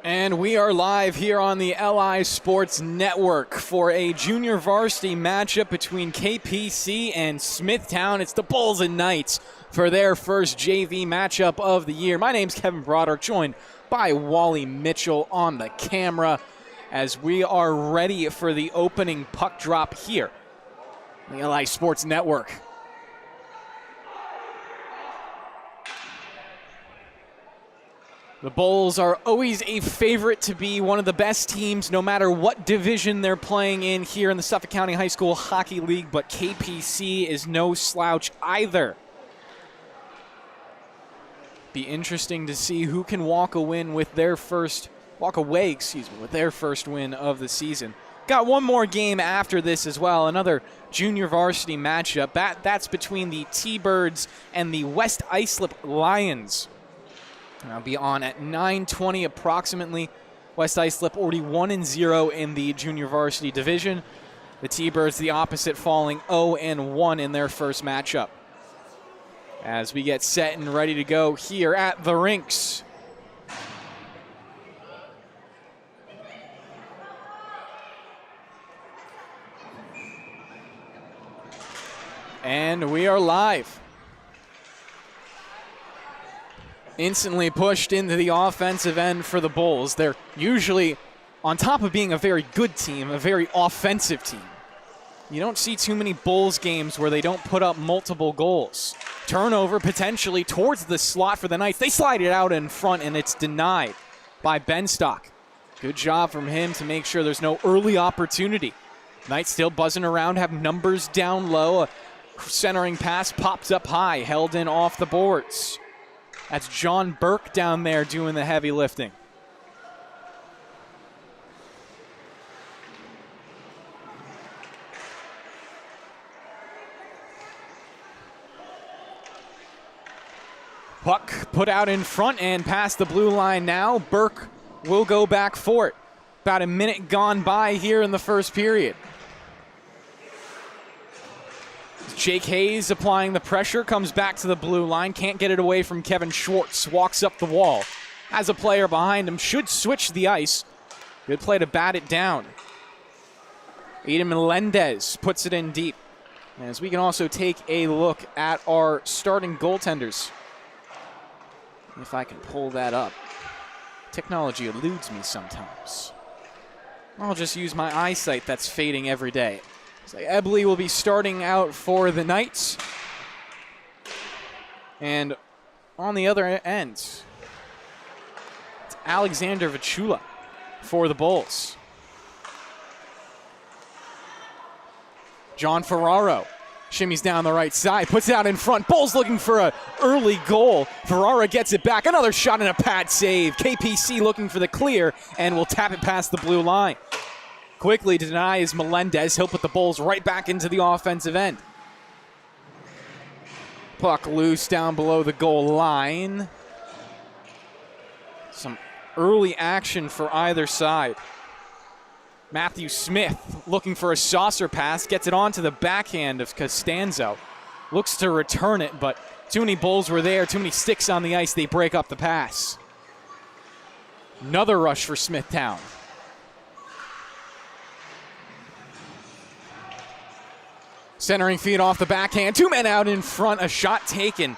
And we are live here on the LI Sports Network for a junior varsity matchup between KPC and Smithtown. It's the Bulls and Knights for their first JV matchup of the year. My name's Kevin Broderick, joined by Wally Mitchell on the camera as we are ready for the opening puck drop here on the LI Sports Network. The Bulls are always a favorite to be one of the best teams no matter what division they're playing in here in the Suffolk County High School Hockey League, but KPC is no slouch either. Be interesting to see who can walk away with their first win of the season. Got one more game after this as well, another junior varsity matchup. That's between the T-Birds and the West Islip Lions. I'll be on at 9:20 approximately. West Islip already 1-0 in the junior varsity division. The T-Birds the opposite, falling 0-1 in their first matchup. As we get set and ready to go here at the rinks. And we are live. Instantly pushed into the offensive end for the Bulls. They're usually, on top of being a very good team, a very offensive team. You don't see too many Bulls games where they don't put up multiple goals. Turnover potentially towards the slot for the Knights. They slide it out in front, and it's denied by Benstock. Good job from him to make sure there's no early opportunity. Knights still buzzing around, have numbers down low. A centering pass pops up high, held in off the boards. That's John Burke down there doing the heavy lifting. Puck put out in front and past the blue line now. Burke will go back for it. About a minute gone by here in the first period. Jake Hayes applying the pressure, comes back to the blue line, can't get it away from Kevin Schwartz, walks up the wall. Has a player behind him, should switch the ice. Good play to bat it down. Eden Melendez puts it in deep. As we can also take a look at our starting goaltenders. If I can pull that up. Technology eludes me sometimes. I'll just use my eyesight that's fading every day. So Ebley will be starting out for the Knights. And on the other end, it's Alexander Vachula for the Bulls. John Ferraro shimmies down the right side, puts it out in front. Bulls looking for an early goal. Ferraro gets it back. Another shot and a pad save. KPC looking for the clear and will tap it past the blue line. Quickly denies Melendez. He'll put the Bulls right back into the offensive end. Puck loose down below the goal line. Some early action for either side. Matthew Smith looking for a saucer pass. Gets it onto the backhand of Costanzo. Looks to return it, but too many Bulls were there. Too many sticks on the ice. They break up the pass. Another rush for Smithtown. Centering feed off the backhand. Two men out in front. A shot taken.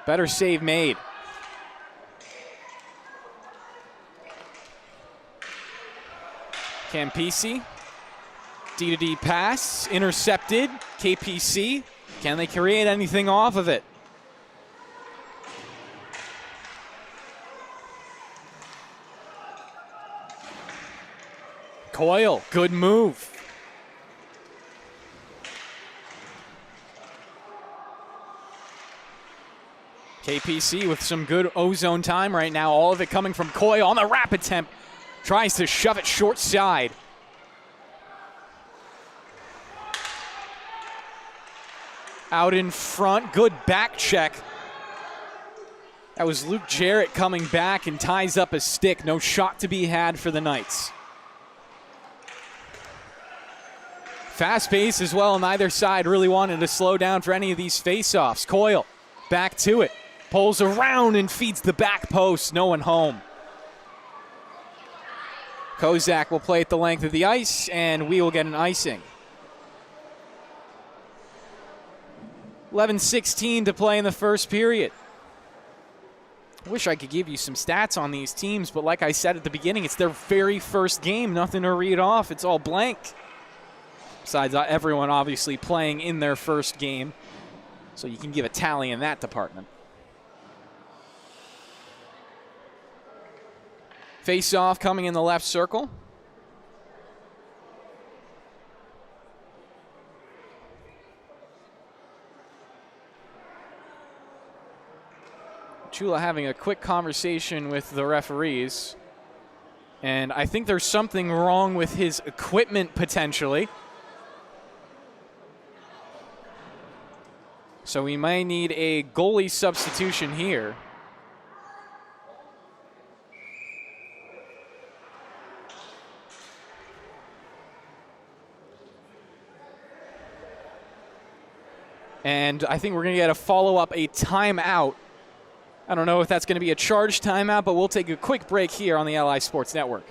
Better save made. Campisi. D-to-D pass. Intercepted. KPC. Can they create anything off of it? Coyle. Good move. KPC with some good ozone time right now. All of it coming from Coyle on the wrap attempt. Tries to shove it short side. Out in front. Good back check. That was Luke Jarrett coming back and ties up a stick. No shot to be had for the Knights. Fast pace as well on either side. Really wanted to slow down for any of these face-offs. Coyle back to it. Pulls around and feeds the back post. No one home. Kozak will play at the length of the ice, and we will get an icing. 11:16 to play in the first period. I wish I could give you some stats on these teams, but like I said at the beginning, it's their very first game. Nothing to read off. It's all blank. Besides everyone obviously playing in their first game. So you can give a tally in that department. Face-off coming in the left circle. Chula having a quick conversation with the referees. And I think there's something wrong with his equipment potentially. So we may need a goalie substitution here. And I think we're going to get a follow-up, a timeout. I don't know if that's going to be a charged timeout, but we'll take a quick break here on the LI Sports Network.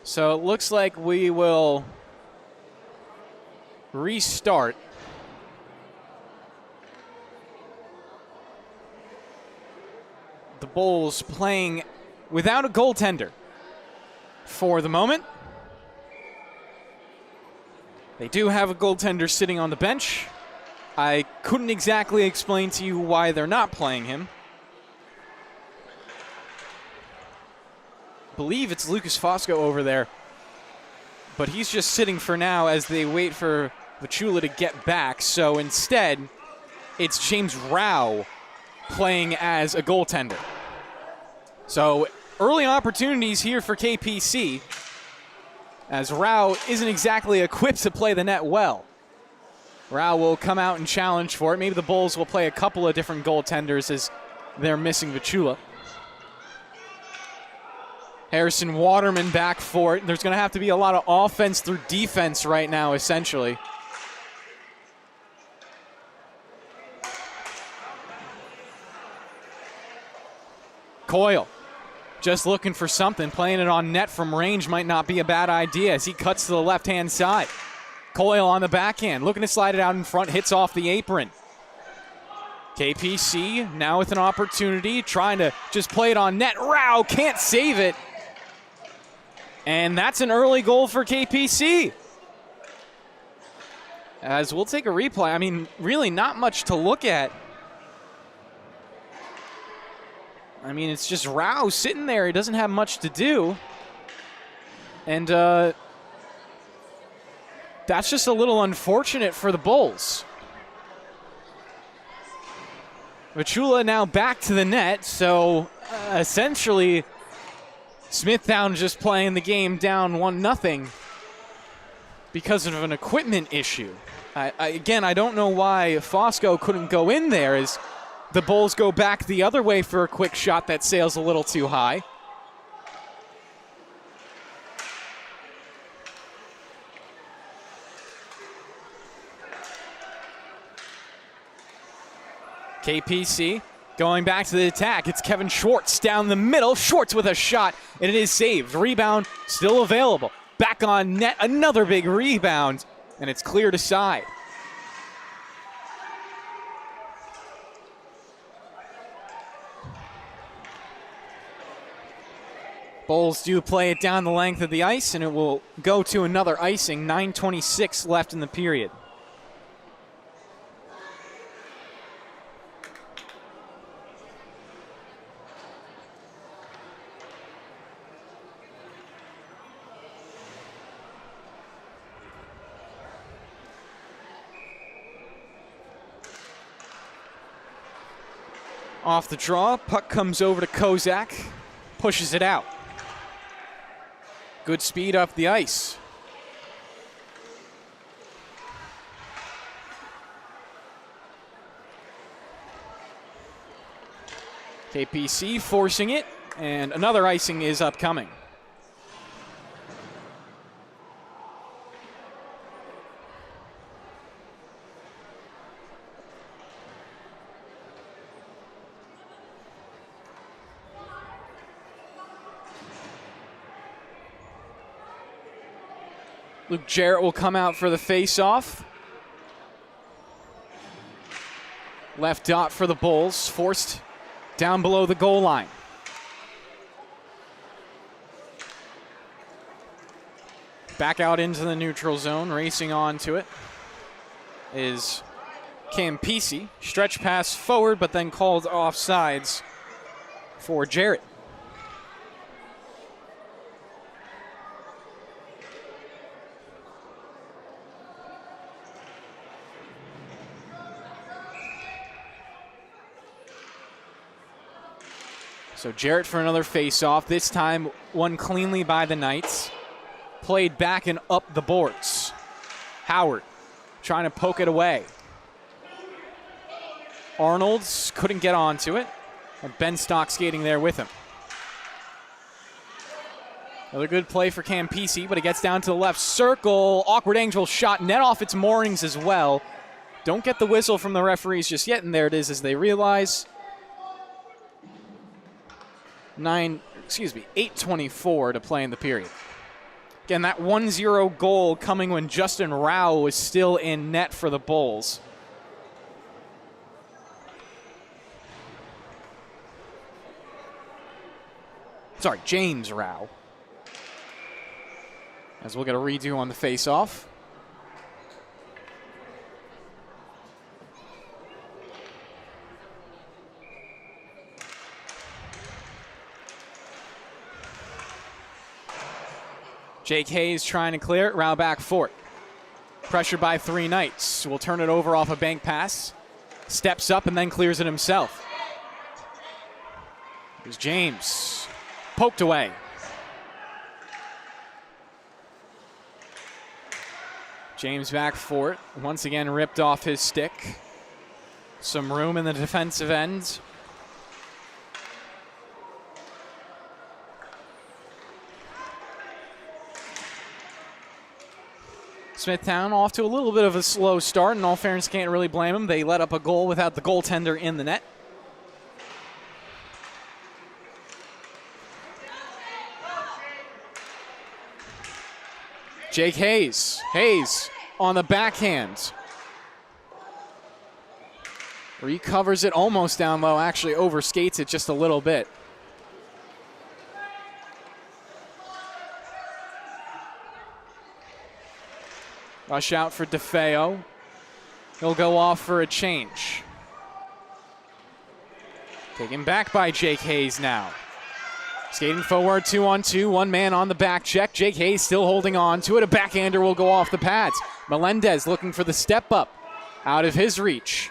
So it looks like we will restart. The Bulls playing without a goaltender for the moment. They do have a goaltender sitting on the bench. I couldn't exactly explain to you why they're not playing him. I believe it's Lucas Fosco over there, but he's just sitting for now as they wait for Vachula to get back. So instead, it's James Rao playing as a goaltender. So early opportunities here for KPC, as Rao isn't exactly equipped to play the net well. Rao will come out and challenge for it. Maybe the Bulls will play a couple of different goaltenders as they're missing Vachula. Harrison Waterman back for it. There's going to have to be a lot of offense through defense right now, essentially. Coyle just looking for something. Playing it on net from range might not be a bad idea as he cuts to the left-hand side. Coyle on the backhand, looking to slide it out in front, hits off the apron. KPC now with an opportunity, trying to just play it on net. Rao can't save it. And that's an early goal for KPC. As we'll take a replay. I mean, really not much to look at. I mean, it's just Rao sitting there. He doesn't have much to do. And that's just a little unfortunate for the Bulls. Vachula now back to the net, so essentially Smithtown just playing the game down 1-0. because of an equipment issue. Again, I don't know why Fosco couldn't go in there as the Bulls go back the other way for a quick shot that sails a little too high. KPC going back to the attack. It's Kevin Schwartz down the middle. Schwartz with a shot, and it is saved. Rebound still available. Back on net, another big rebound, and it's cleared aside. Bulls do play it down the length of the ice, and it will go to another icing. 9:26 left in the period. Off the draw, puck comes over to Kozak, pushes it out. Good speed up the ice. KPC forcing it, and another icing is upcoming. Luke Jarrett will come out for the face-off. Left dot for the Bulls, forced down below the goal line. Back out into the neutral zone, racing on to it is Campisi. Stretch pass forward, but then called offsides for Jarrett. So Jarrett for another face-off, this time won cleanly by the Knights. Played back and up the boards. Howard trying to poke it away. Arnold's couldn't get onto it, and Ben Stock skating there with him. Another good play for Campisi, but it gets down to the left circle. Awkward angle shot, net off its moorings as well. Don't get the whistle from the referees just yet, and there it is as they realize 8:24 to play in the period. Again, that 1-0 goal coming when Justin Rao was still in net for the Bulls. Sorry, James Rao. As we'll get a redo on the face-off. Jake Hayes trying to clear it. Rao back for it. Pressured by three Knights. Will turn it over off a bank pass. Steps up and then clears it himself. Here's James. Poked away. James back for it. Once again ripped off his stick. Some room in the defensive end. Smithtown off to a little bit of a slow start. In all fairness, can't really blame them. They let up a goal without the goaltender in the net. Jake Hayes. Hayes on the backhand. Recovers it almost down low. Actually overskates it just a little bit. Rush out for DeFeo. He'll go off for a change. Taken back by Jake Hayes now. Skating forward, 2-on-2, one man on the back check. Jake Hayes still holding on to it. A backhander will go off the pads. Melendez looking for the step up. Out of his reach.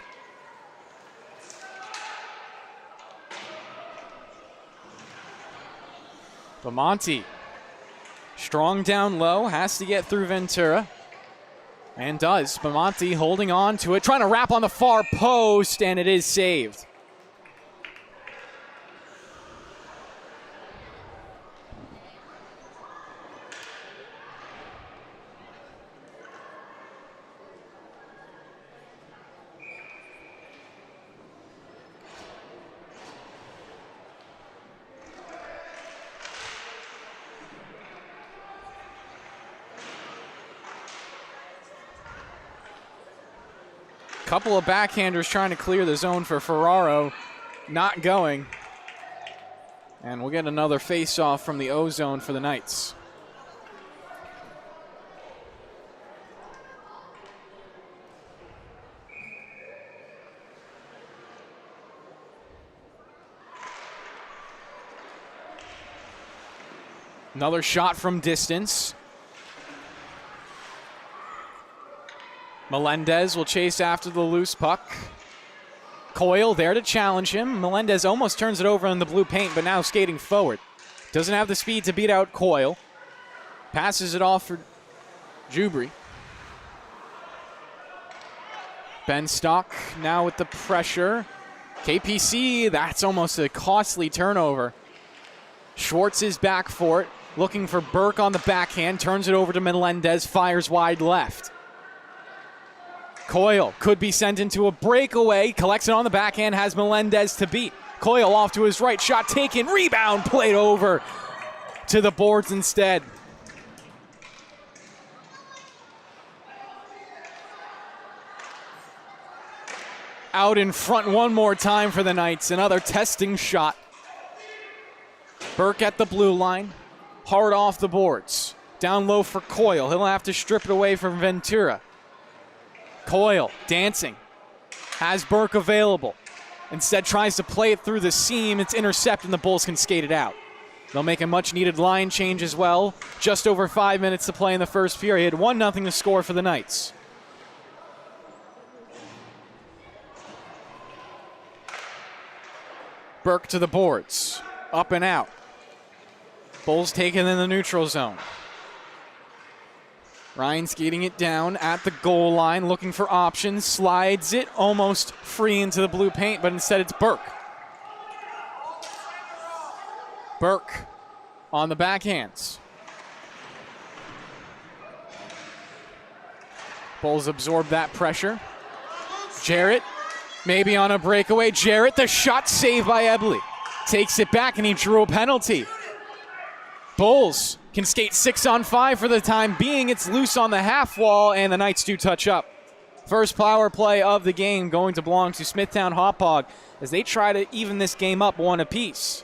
Bamonte. Strong down low, has to get through Ventura. And does. Bamonte holding on to it, trying to wrap on the far post, and it is saved. Couple of backhanders trying to clear the zone for Ferraro, not going. And we'll get another face-off from the O zone for the Knights. Another shot from distance. Melendez will chase after the loose puck. Coyle there to challenge him. Melendez almost turns it over in the blue paint, but now skating forward. Doesn't have the speed to beat out Coyle. Passes it off for Jubry. Benstock now with the pressure. KPC, that's almost a costly turnover. Schwartz is back for it, looking for Burke on the backhand. Turns it over to Melendez, fires wide left. Coyle could be sent into a breakaway, collects it on the backhand, has Melendez to beat. Coyle off to his right, shot taken, rebound, played over to the boards instead. Out in front one more time for the Knights, another testing shot. Burke at the blue line, hard off the boards. Down low for Coyle, he'll have to strip it away from Ventura. Coyle dancing, has Burke available. Instead tries to play it through the seam. It's intercepted and the Bulls can skate it out. They'll make a much needed line change as well. Just over 5 minutes to play in the first period. 1-0 to score for the Knights. Burke to the boards, up and out. Bulls taken in the neutral zone. Ryan skating it down at the goal line, looking for options, slides it almost free into the blue paint, but instead it's Burke. Burke on the backhands. Bulls absorb that pressure. Jarrett maybe on a breakaway. Jarrett, the shot saved by Ebley. Takes it back and he drew a penalty. Bulls can skate 6-on-5 for the time being. It's loose on the half wall, and the Knights do touch up. First power play of the game going to belong to Smithtown Hauppauge as they try to even this game up one apiece.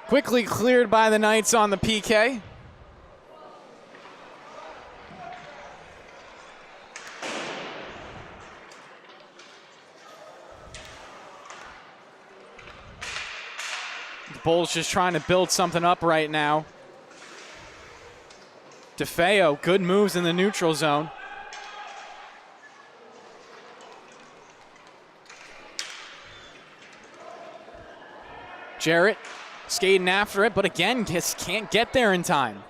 Quickly cleared by the Knights on the PK. The Bulls just trying to build something up right now. DeFeo, good moves in the neutral zone. Jarrett skating after it, but again, just can't get there in time.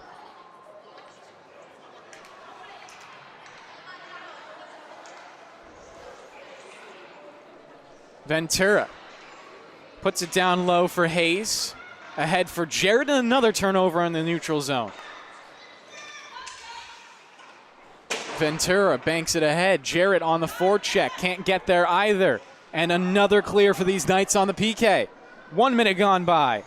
Ventura puts it down low for Hayes. Ahead for Jarrett, and another turnover in the neutral zone. Ventura banks it ahead. Jarrett on the forecheck, can't get there either. And another clear for these Knights on the PK. 1 minute gone by.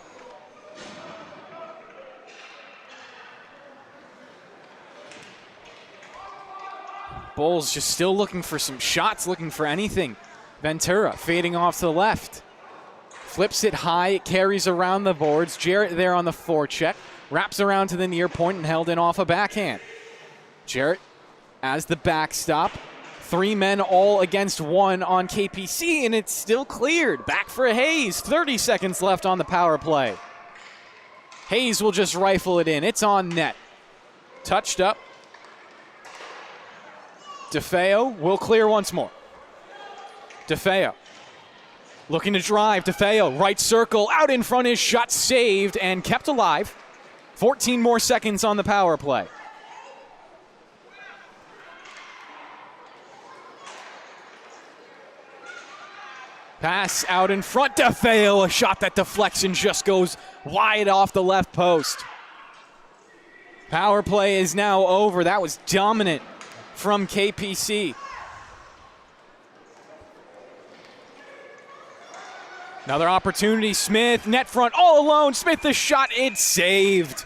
Bulls just still looking for some shots, looking for anything. Ventura fading off to the left. Flips it high, it carries around the boards. Jarrett there on the forecheck. Wraps around to the near point and held in off a backhand. Jarrett as the backstop. 3 men all against 1 on KPC, and it's still cleared. Back for Hayes. 30 seconds left on the power play. Hayes will just rifle it in. It's on net. Touched up. DeFeo will clear once more. DeFeo looking to drive. DeFeo, right circle, out in front, his shot saved and kept alive. 14 more seconds on the power play. Pass out in front. DeFeo, a shot that deflects and just goes wide off the left post. Power play is now over. That was dominant from KPC. Another opportunity. Smith, net front, all alone. Smith, the shot, it's saved.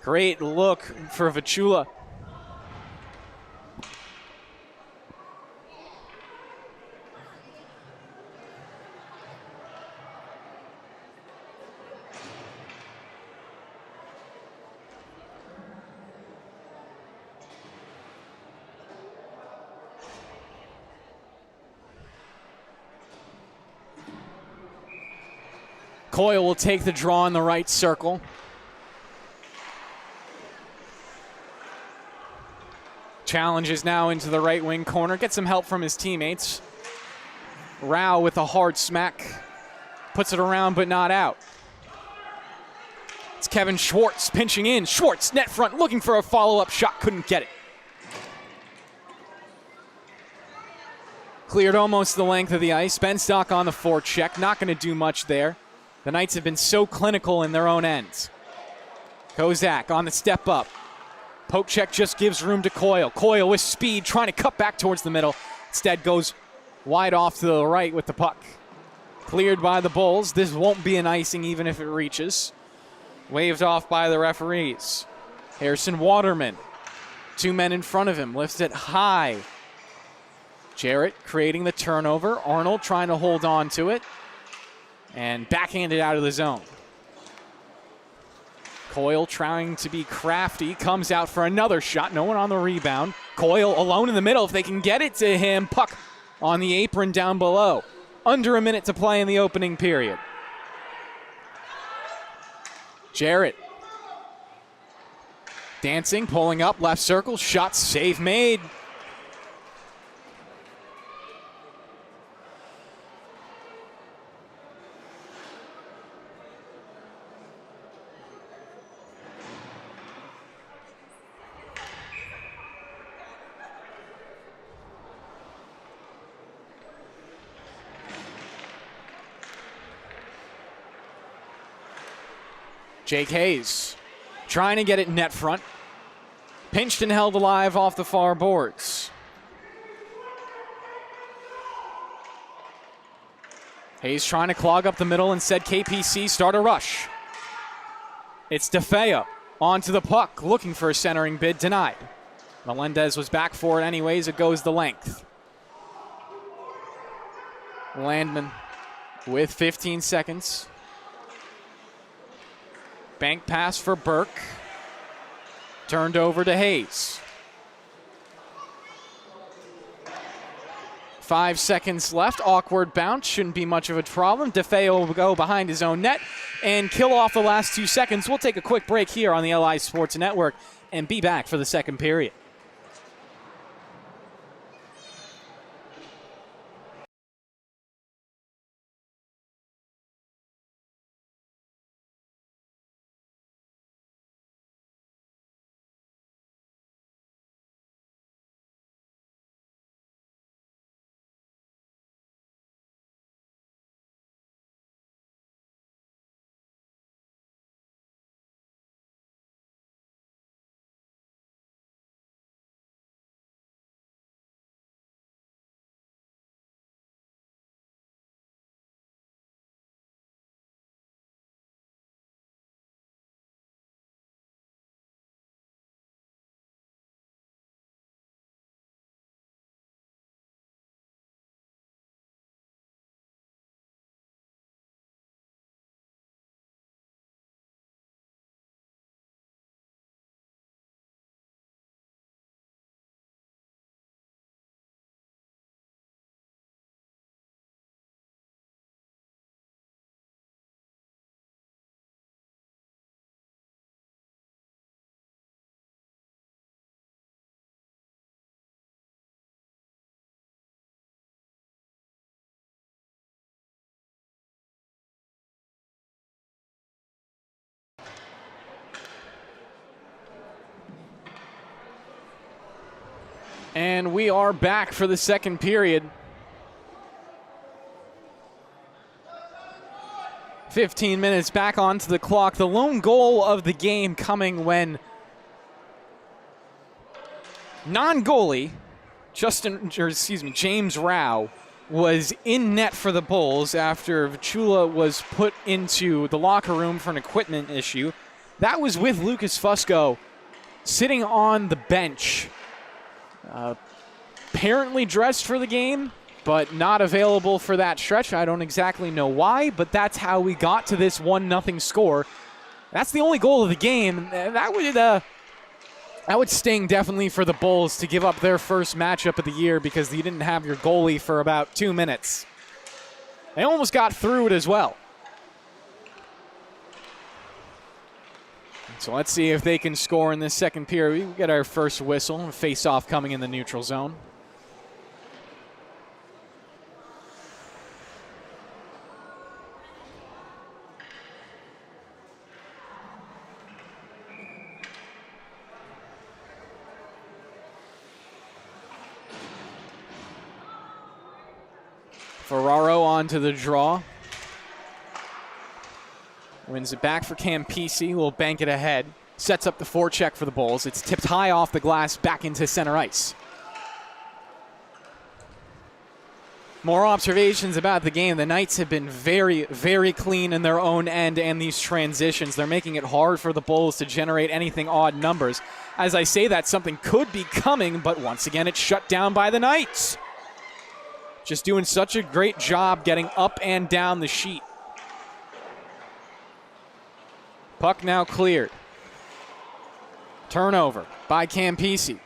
Great look for Vachula. Coyle will take the draw in the right circle. Challenges now into the right wing corner. Gets some help from his teammates. Rao with a hard smack. Puts it around but not out. It's Kevin Schwartz pinching in. Schwartz, net front, looking for a follow-up shot. Couldn't get it. Cleared almost the length of the ice. Benstock on the forecheck. Not going to do much there. The Knights have been so clinical in their own ends. Kozak on the step up. Poke check just gives room to Coyle. Coyle with speed, trying to cut back towards the middle. Instead goes wide off to the right with the puck. Cleared by the Bulls. This won't be an icing even if it reaches. Waved off by the referees. Harrison Waterman. 2 men in front of him. Lifts it high. Jarrett creating the turnover. Arnold trying to hold on to it. And backhanded out of the zone. Coyle trying to be crafty. Comes out for another shot. No one on the rebound. Coyle alone in the middle. If they can get it to him. Puck on the apron down below. Under a minute to play in the opening period. Jarrett. Dancing, pulling up, left circle. Shot, save made. Jake Hayes trying to get it net front. Pinched and held alive off the far boards. Hayes trying to clog up the middle. Instead, KPC start a rush. It's DeFeo onto the puck, looking for a centering bid, denied. Melendez was back for it anyways. It goes the length. Landman with 15 seconds. Bank pass for Burke. Turned over to Hayes. 5 seconds left. Awkward bounce. Shouldn't be much of a problem. DeFeo will go behind his own net and kill off the last 2 seconds. We'll take a quick break here on the LI Sports Network and be back for the second period. And we are back for the second period. 15 minutes back onto the clock. The lone goal of the game coming when non-goalie James Rao was in net for the Bulls after Vichula was put into the locker room for an equipment issue. That was with Lucas Fusco sitting on the bench. Apparently dressed for the game, but not available for that stretch. I don't exactly know why, but that's how we got to this 1-0 score. That's the only goal of the game. That would sting definitely for the Bulls to give up their first matchup of the year because you didn't have your goalie for about 2 minutes. They almost got through it as well. So let's see if they can score in this second period. We get our first whistle, face-off coming in the neutral zone. Ferraro onto the draw. Wins it back for Campisi, who will bank it ahead. Sets up the forecheck for the Bulls. It's tipped high off the glass back into center ice. More observations about the game. The Knights have been very, very clean in their own end and these transitions. They're making it hard for the Bulls to generate anything odd numbers. As I say that, something could be coming, but once again, it's shut down by the Knights. Just doing such a great job getting up and down the sheet. Puck now cleared. Turnover by Campisi.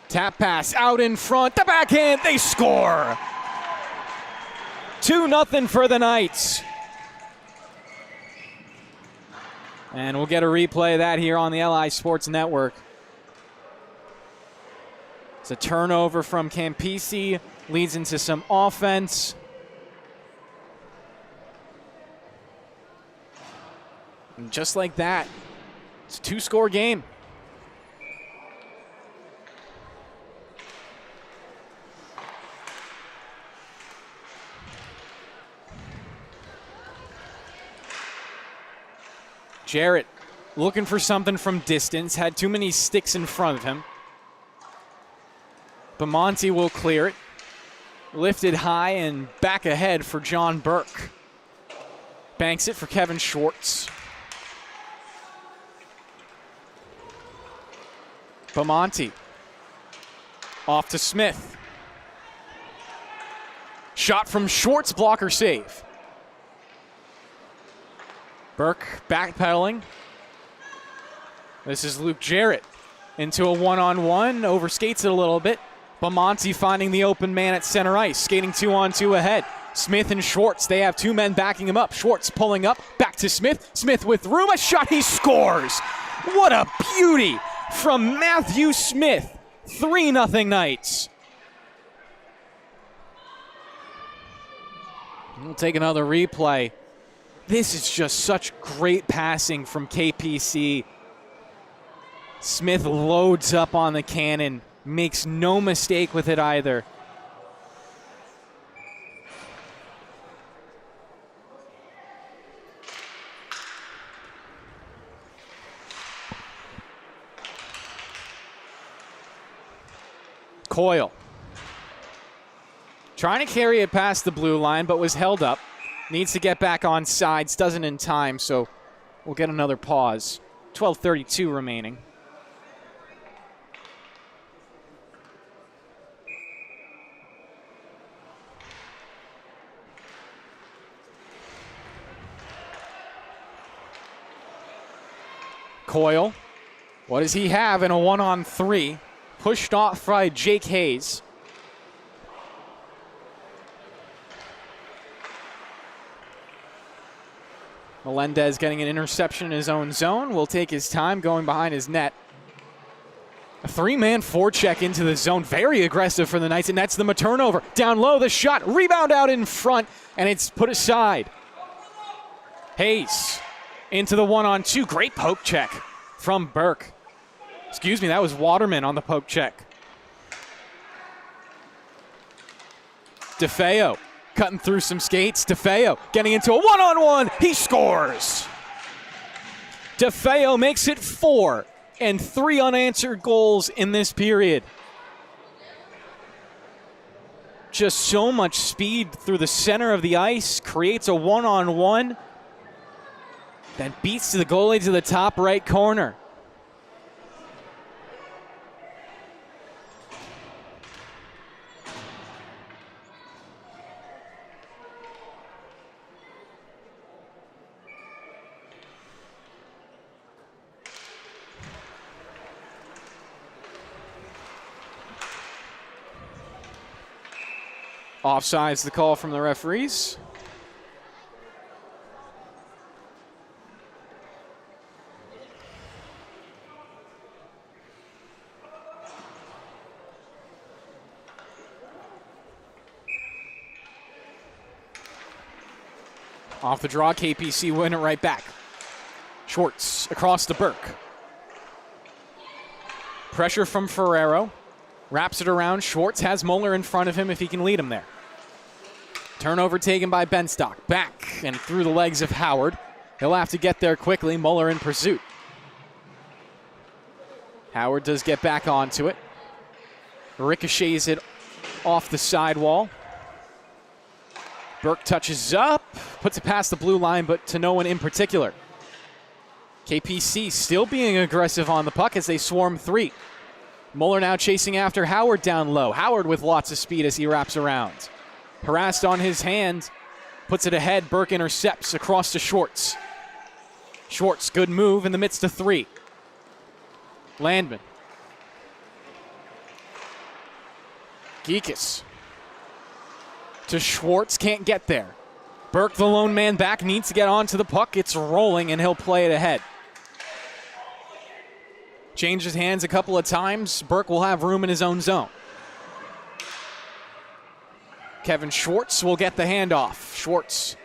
Tap pass out in front. The backhand, they score. 2-0 for the Knights. And we'll get a replay of that here on the LI Sports Network. It's a turnover from Campisi. Leads into some offense. And just like that, it's a 2-score game. Jarrett looking for something from distance, had too many sticks in front of him. Bamonte will clear it. Lifted high and back ahead for John Burke. Banks it for Kevin Schwartz. Bamonte. Off to Smith. Shot from Schwartz, blocker save. Burke backpedaling. This is Luke Jarrett into a one-on-one, overskates it a little bit. Bamonte finding the open man at center ice, skating 2-on-2 ahead. Smith and Schwartz, they have two men backing him up. Schwartz pulling up, back to Smith. Smith with room, a shot, he scores. What a beauty from Matthew Smith. 3-0 Knights. We'll take another replay. This is just such great passing from KPC. Smith loads up on the cannon, makes no mistake with it either. Coyle. Trying to carry it past the blue line, but was held up. Needs to get back on sides, doesn't in time, so we'll get another pause. 12:32 remaining. Coyle, what does he have in a 1-on-3? Pushed off by Jake Hayes. Melendez getting an interception in his own zone. Will take his time going behind his net. A three-man forecheck into the zone. Very aggressive for the Knights, and that's the turnover. Down low, the shot. Rebound out in front, and it's put aside. Hayes into the 1-on-2. Great poke check from Burke. Excuse me, that was Waterman on the poke check. DeFeo cutting through some skates. DeFeo getting into a one-on-one. He scores. DeFeo makes it 4 and 3 unanswered goals in this period. Just so much speed through the center of the ice, creates a one-on-one, then beats the goalie to the top right corner. Offside's the call from the referees. Off the draw, KPC win it right back. Schwartz across to Burke. Pressure from Ferrero. Wraps it around. Schwartz has Moeller in front of him if he can lead him there. Turnover taken by Benstock. Back and through the legs of Howard. He'll have to get there quickly. Moeller in pursuit. Howard does get back onto it. Ricochets it off the sidewall. Burke touches up. Puts it past the blue line, but to no one in particular. KPC still being aggressive on the puck as they swarm 3. Moeller now chasing after Howard down low. Howard with lots of speed as he wraps around. Harassed on his hand, puts it ahead. Burke intercepts across to Schwartz. Schwartz, good move in the midst of 3. Landman. Geekus. To Schwartz, can't get there. Burke, the lone man back, needs to get onto the puck. It's rolling, and he'll play it ahead. Changes hands a couple of times. Burke will have room in his own zone. Kevin Schwartz will get the handoff. Schwartz.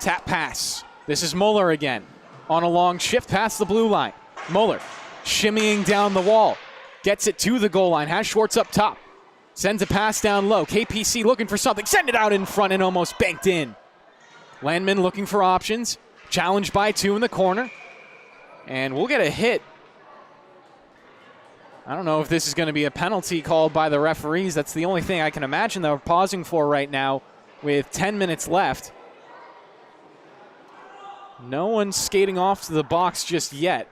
Tap pass. This is Moeller again. On a long shift past the blue line. Moeller shimmying down the wall. Gets it to the goal line. Has Schwartz up top. Sends a pass down low. KPC looking for something. Send it out in front and almost banked in. Landman looking for options. Challenged by 2 in the corner. And we'll get a hit. I don't know if this is going to be a penalty called by the referees. That's the only thing I can imagine they're pausing for right now with 10 minutes left. No one's skating off to the box just yet.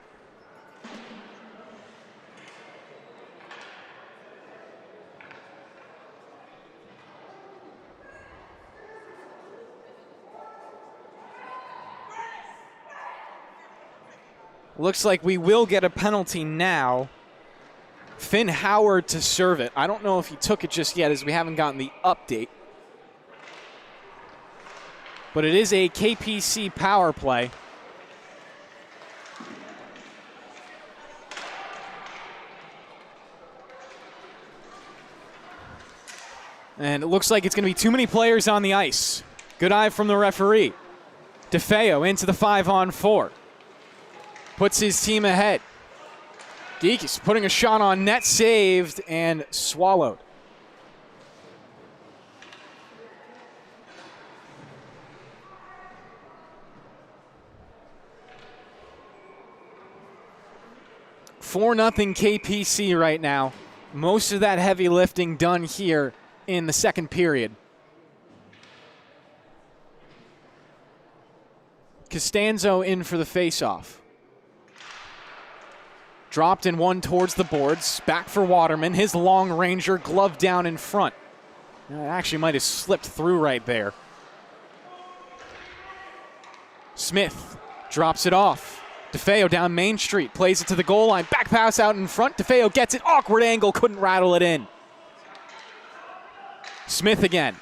Looks like we will get a penalty now. Finn Howard to serve it. I don't know if he took it just yet as we haven't gotten the update. But it is a KPC power play. And it looks like it's going to be too many players on the ice. Good eye from the referee. DeFeo into the 5-on-4. Puts his team ahead. Geekus putting a shot on net, saved and swallowed. For nothing KPC right now. Most of that heavy lifting done here in the second period. Costanzo in for the faceoff. Dropped in one towards the boards. Back for Waterman. His long ranger glove down in front. It actually might have slipped through right there. Smith drops it off. DeFeo down Main Street. Plays it to the goal line. Back pass out in front. DeFeo gets it. Awkward angle. Couldn't rattle it in. Smith again.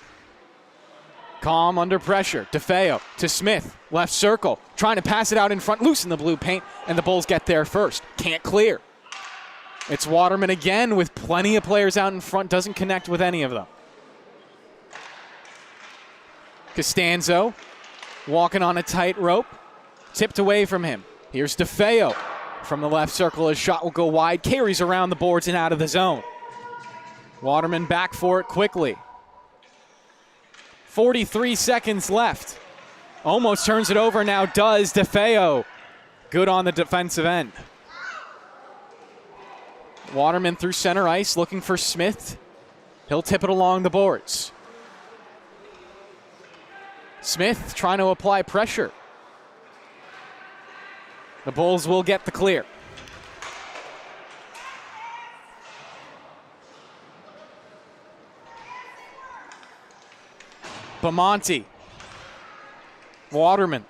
Calm under pressure. DeFeo to Smith. Left circle. Trying to pass it out in front. Loosen the blue paint. And the Bulls get there first. Can't clear. It's Waterman again with plenty of players out in front. Doesn't connect with any of them. Costanzo walking on a tight rope. Tipped away from him. Here's DeFeo from the left circle. His shot will go wide. Carries around the boards and out of the zone. Waterman back for it quickly. 43 seconds left. Almost turns it over now, does DeFeo. Good on the defensive end. Waterman through center ice looking for Smith. He'll tip it along the boards. Smith trying to apply pressure. The Bulls will get the clear. Bamonte. Waterman.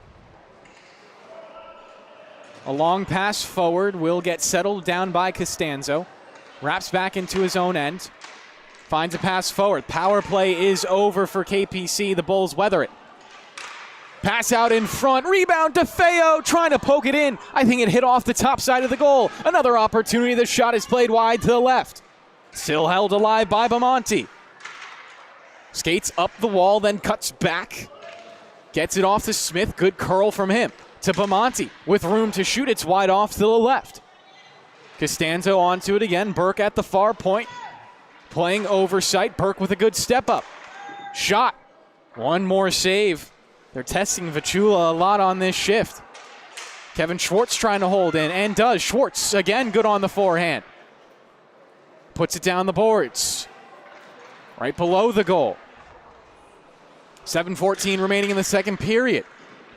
A long pass forward will get settled down by Costanzo. Wraps back into his own end. Finds a pass forward. Power play is over for KPC. The Bulls weather it. Pass out in front. Rebound. DeFeo trying to poke it in. I think it hit off the top side of the goal. Another opportunity. The shot is played wide to the left. Still held alive by Bamonte. Skates up the wall, then cuts back. Gets it off to Smith. Good curl from him. To Bamonte. With room to shoot, it's wide off to the left. Costanzo onto it again. Burke at the far point. Playing oversight. Burke with a good step up. Shot. One more save. They're testing Vachula a lot on this shift. Kevin Schwartz trying to hold in, and does. Schwartz again good on the forehand. Puts it down the boards. Right below the goal. 7:14 remaining in the second period.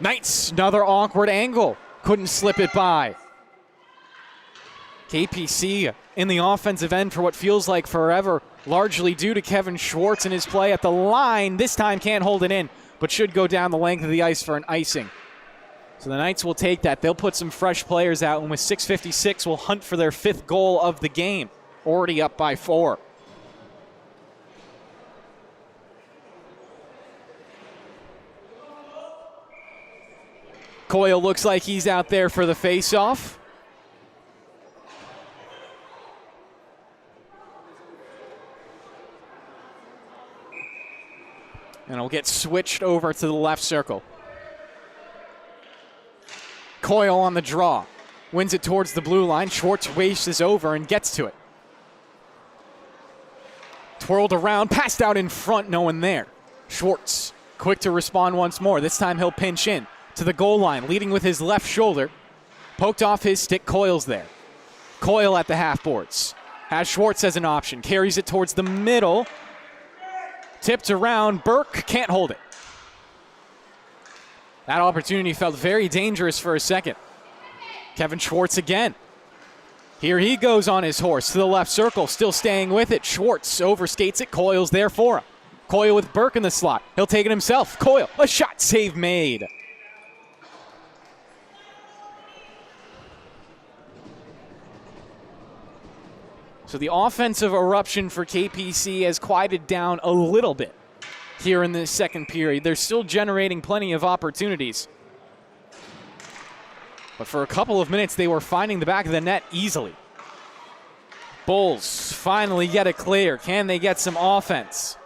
Knights, another awkward angle. Couldn't slip it by. KPC in the offensive end for what feels like forever, largely due to Kevin Schwartz and his play at the line. This time can't hold it in, but should go down the length of the ice for an icing. So the Knights will take that. They'll put some fresh players out, and with 6:56 will hunt for their 5th goal of the game. Already up by 4. Coyle looks like he's out there for the face-off. And it'll get switched over to the left circle. Coyle on the draw. Wins it towards the blue line. Schwartz races over and gets to it. Twirled around, passed out in front, no one there. Schwartz, quick to respond once more. This time he'll pinch in to the goal line, leading with his left shoulder. Poked off his stick, Coyle's there. Coyle at the half boards. Has Schwartz as an option, carries it towards the middle. Tipped around, Burke can't hold it. That opportunity felt very dangerous for a second. Kevin Schwartz again. Here he goes on his horse to the left circle, still staying with it. Schwartz overskates it, Coyle's there for him. Coyle with Burke in the slot. He'll take it himself. Coyle, a shot save made. So the offensive eruption for KPC has quieted down a little bit here in this second period. They're still generating plenty of opportunities. But for a couple of minutes, they were finding the back of the net easily. Bulls finally get it clear. Can they get some offense?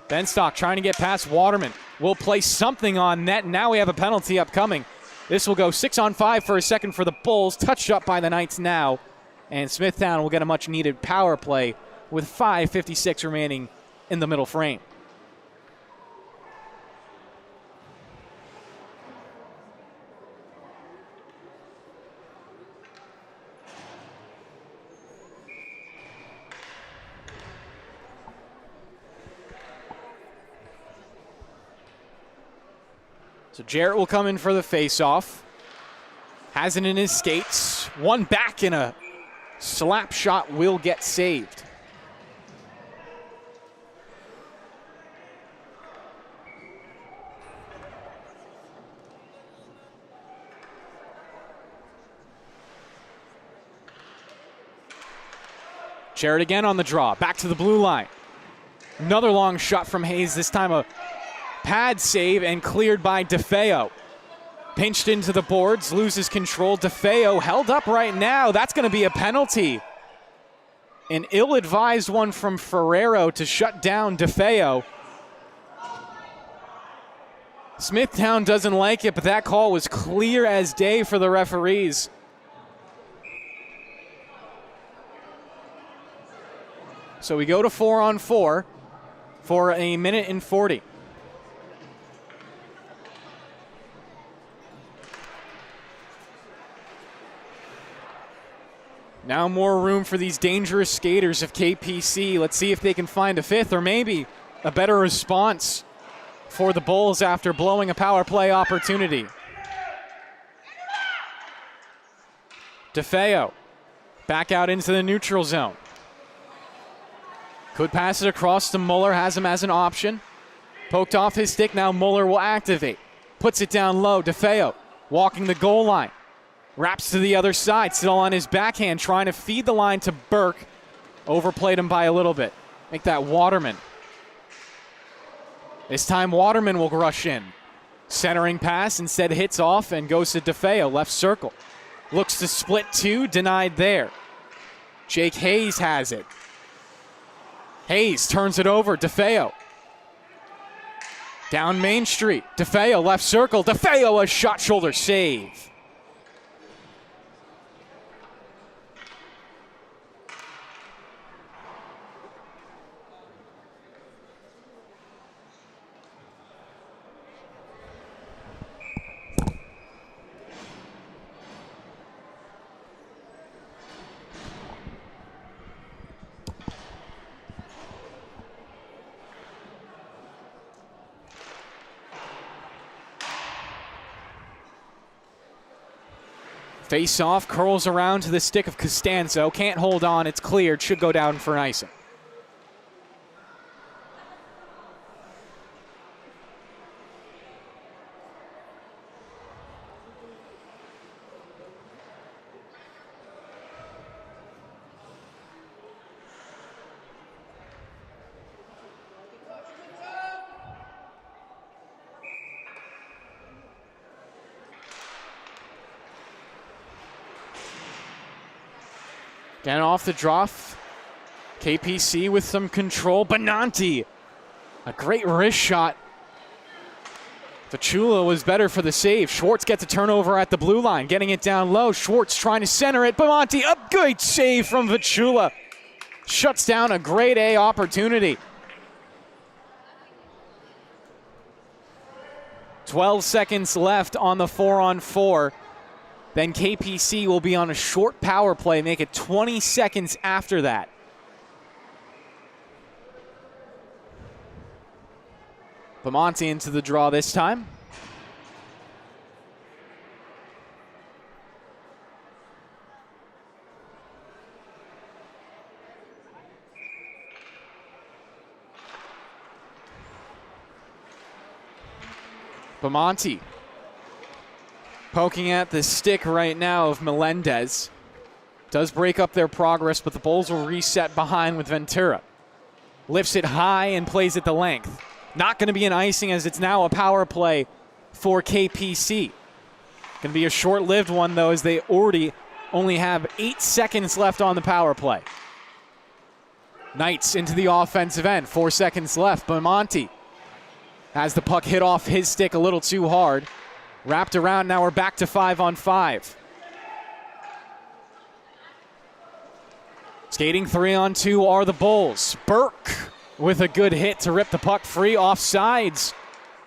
Benstock trying to get past Waterman. Will play something on net. Now we have a penalty upcoming. This will go 6-on-5 for a second for the Bulls. Touched up by the Knights now. And Smithtown will get a much-needed power play with 5:56 remaining in the middle frame. So Jarrett will come in for the face-off. Has it in his skates. One back in a slap shot will get saved. Jarrett again on the draw. Back to the blue line. Another long shot from Hayes. This time a pad save and cleared by DeFeo. Pinched into the boards, loses control. DeFeo held up right now. That's going to be a penalty. An ill-advised one from Ferrero to shut down DeFeo. Smithtown doesn't like it, but that call was clear as day for the referees. So we go to 4-on-4 for a minute and 40. Now more room for these dangerous skaters of KPC. Let's see if they can find a fifth or maybe a better response for the Bulls after blowing a power play opportunity. DeFeo back out into the neutral zone. Could pass it across to Muller, has him as an option. Poked off his stick, now Muller will activate. Puts it down low, DeFeo walking the goal line. Wraps to the other side, still on his backhand, trying to feed the line to Burke. Overplayed him by a little bit. Make that Waterman. This time Waterman will rush in. Centering pass, instead hits off and goes to DeFeo, left circle. Looks to split two, denied there. Jake Hayes has it. Hayes turns it over, DeFeo. Down Main Street, DeFeo left circle, DeFeo a shot shoulder save. Face off, curls around to the stick of Costanzo. Can't hold on, it's cleared. Should go down for an icing. Again off the drop. KPC with some control. Benanti, a great wrist shot. Vachula was better for the save. Schwartz gets a turnover at the blue line, getting it down low. Schwartz trying to center it. Benanti, a good save from Vachula. Shuts down a grade A opportunity. 12 seconds left on the 4-on-4. Then KPC will be on a short power play, make it 20 seconds after that. Bamonte into the draw this time. Bamonte poking at the stick right now of Melendez. Does break up their progress, but the Bulls will reset behind with Ventura. Lifts it high and plays it the length. Not going to be an icing as it's now a power play for KPC. Going to be a short-lived one, though, as they already only have 8 seconds left on the power play. Knights into the offensive end. 4 seconds left. Bamonte has the puck hit off his stick a little too hard. Wrapped around, now we're back to 5-on-5. Skating 3-on-2 are the Bulls. Burke with a good hit to rip the puck free. Offsides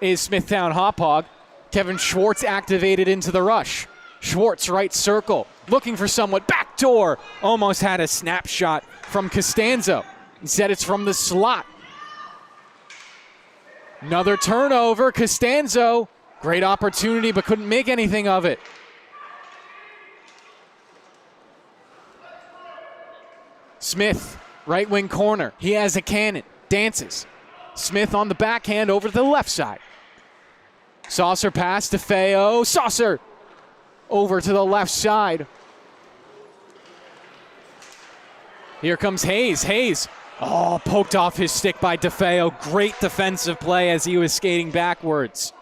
is Smithtown Hauppauge. Kevin Schwartz activated into the rush. Schwartz right circle, looking for someone. Backdoor, almost had a snapshot from Costanzo. Instead it's from the slot. Another turnover, Costanzo. Great opportunity, but couldn't make anything of it. Smith, right wing corner. He has a cannon, dances. Smith on the backhand over to the left side. Saucer pass to Feo. Saucer over to the left side. Here comes Hayes. Hayes, poked off his stick by DeFeo. Great defensive play as he was skating backwards.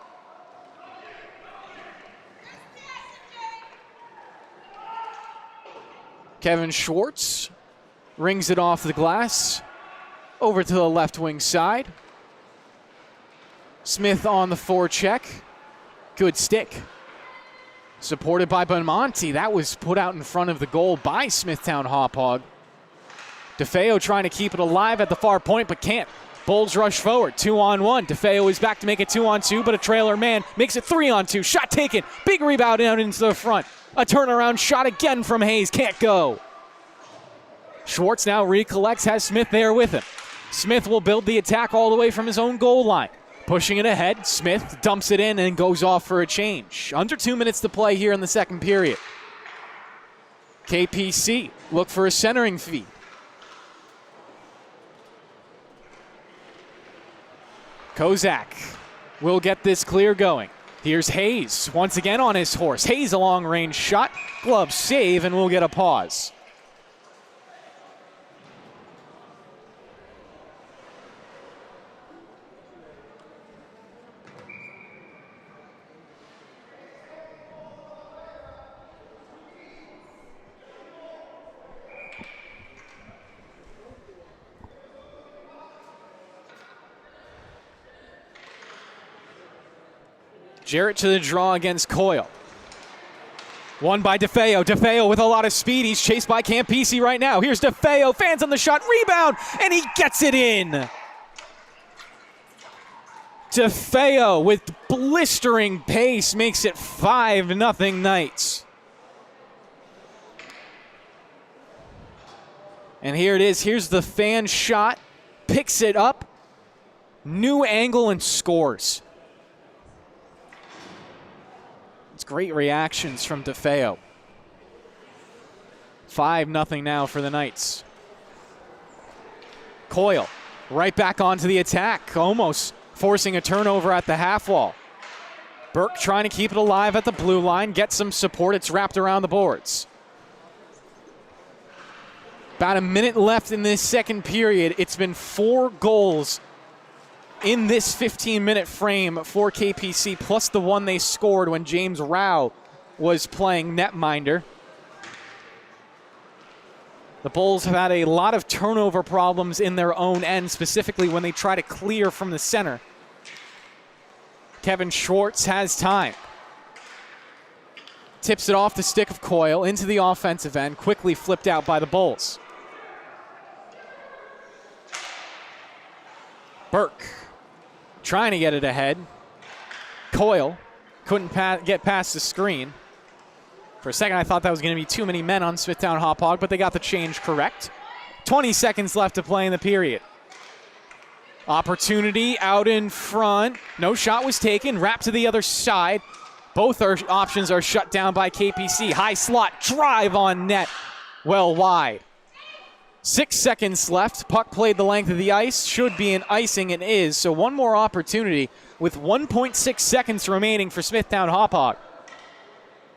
Kevin Schwartz rings it off the glass. Over to the left wing side. Smith on the forecheck. Good stick. Supported by Bamonte. That was put out in front of the goal by Smithtown Hauppauge. DeFeo trying to keep it alive at the far point, but can't. Bulls rush forward, 2-on-1. DeFeo is back to make it 2-on-2, but a trailer man makes it 3-on-2. Shot taken, big rebound out into the front. A turnaround shot again from Hayes, can't go. Schwartz now recollects, has Smith there with him. Smith will build the attack all the way from his own goal line. Pushing it ahead, Smith dumps it in and goes off for a change. Under 2 minutes to play here in the second period. KPC look for a centering feed. Kozak will get this clear going. Here's Hayes once again on his horse. Hayes a long-range shot, glove save, and we'll get a pause. Jarrett to the draw against Coyle. Won by DeFeo. DeFeo with a lot of speed. He's chased by Campisi right now. Here's DeFeo. Fans on the shot. Rebound. And he gets it in. DeFeo with blistering pace makes it 5-0 Knights. And here it is. Here's the fan shot. Picks it up. New angle and scores. Great reactions from DeFeo. 5-0 now for the Knights. Coyle right back onto the attack, almost forcing a turnover at the half wall. Burke trying to keep it alive at the blue line, get some support. It's wrapped around the boards. About a minute left in this second period. It's been 4 goals in this 15-minute frame for KPC, plus the one they scored when James Rao was playing netminder. The Bulls have had a lot of turnover problems in their own end, specifically when they try to clear from the center. Kevin Schwartz has time. Tips it off the stick of Coyle into the offensive end, quickly flipped out by the Bulls. Burke trying to get it ahead. Coyle couldn't get past the screen. For a second, I thought that was going to be too many men on Smithtown Hauppauge, but they got the change correct. 20 seconds left to play in the period. Opportunity out in front. No shot was taken. Wrap to the other side. Both options are shut down by KPC. High slot, drive on net. Well wide. 6 seconds left. Puck played the length of the ice. Should be an icing and is. So one more opportunity with 1.6 seconds remaining for Smithtown Hauppauge.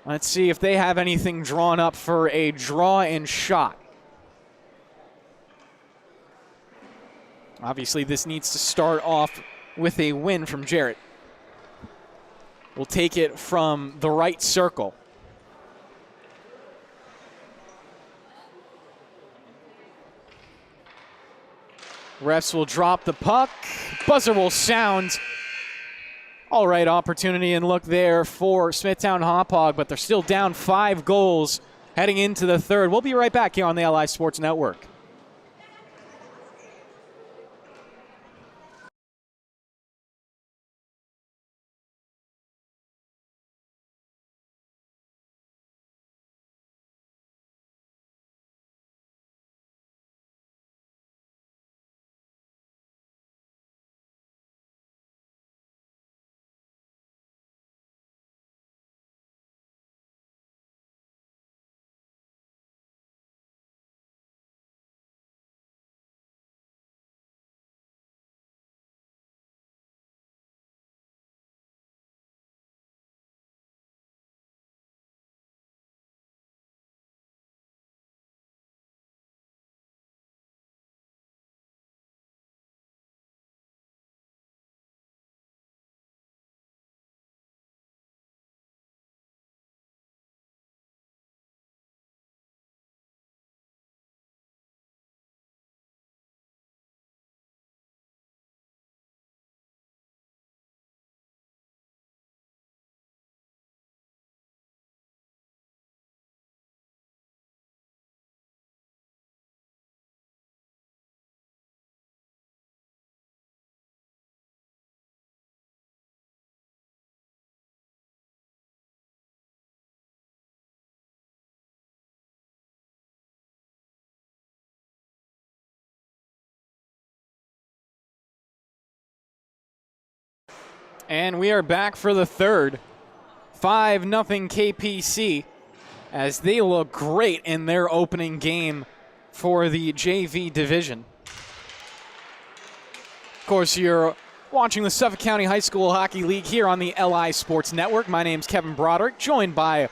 Let's see if they have anything drawn up for a draw and shot. Obviously, this needs to start off with a win from Jarrett. We'll take it from the right circle. Refs will drop the puck. Buzzer will sound. All right, opportunity and look there for Smithtown Hauppauge, but they're still down 5 goals heading into the third. We'll be right back here on the LI Sports Network. And we are back for the third. 5-0 KPC as they look great in their opening game for the JV division. Of course, you're watching the Suffolk County High School Hockey League here on the LI Sports Network. My name's Kevin Broderick, joined by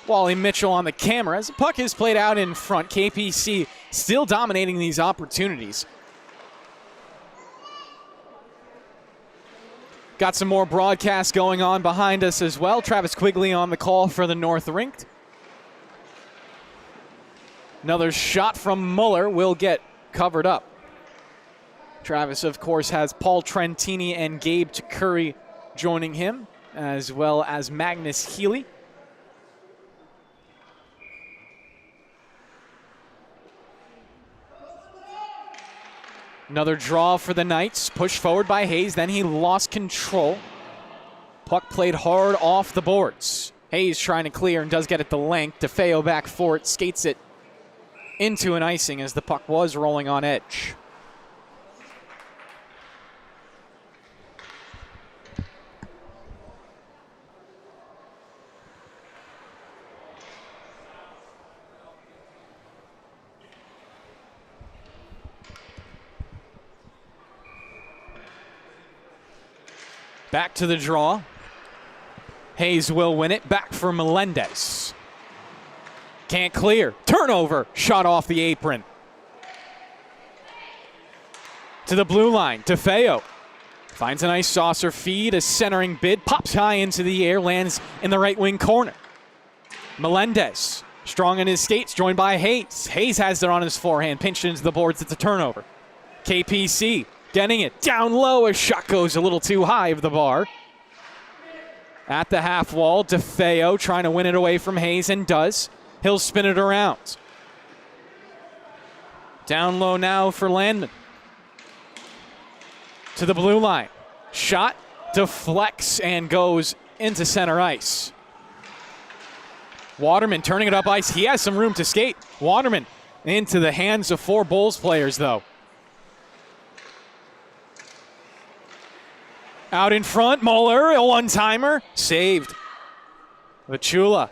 Wally Mitchell on the camera as the puck is played out in front. KPC still dominating these opportunities. Got some more broadcasts going on behind us as well. Travis Quigley on the call for the North Rink. Another shot from Muller will get covered up. Travis, of course, has Paul Trentini and Gabe Curry joining him, as well as Magnus Healy. Another draw for the Knights. Pushed forward by Hayes, then he lost control. Puck played hard off the boards. Hayes trying to clear and does get it the length. DeFeo back for it, skates it into an icing as the puck was rolling on edge. Back to the draw. Hayes will win it. Back for Melendez. Can't clear. Turnover. Shot off the apron. To the blue line. DeFeo finds a nice saucer feed. A centering bid. Pops high into the air. Lands in the right wing corner. Melendez strong in his skates. Joined by Hayes. Hayes has it on his forehand. Pinched into the boards. It's a turnover. KPC getting it down low. A shot goes a little too high of the bar. At the half wall, DeFeo trying to win it away from Hayes and does. He'll spin it around. Down low now for Landman. To the blue line. Shot deflects and goes into center ice. Waterman turning it up ice. He has some room to skate. Waterman into the hands of 4 Bulls players though. Out in front, Muller, a one-timer, saved. Vachula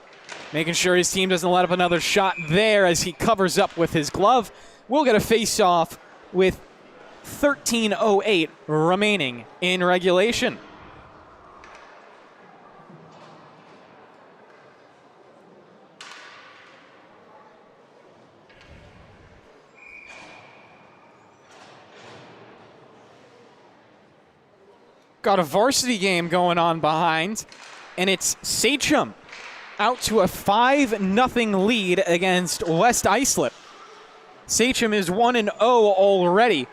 making sure his team doesn't let up another shot there as he covers up with his glove. We'll get a face-off with 13:08 remaining in regulation. Got a varsity game going on behind, and it's Sachem out to a 5-0 lead against West Islip. Sachem is 1-0 already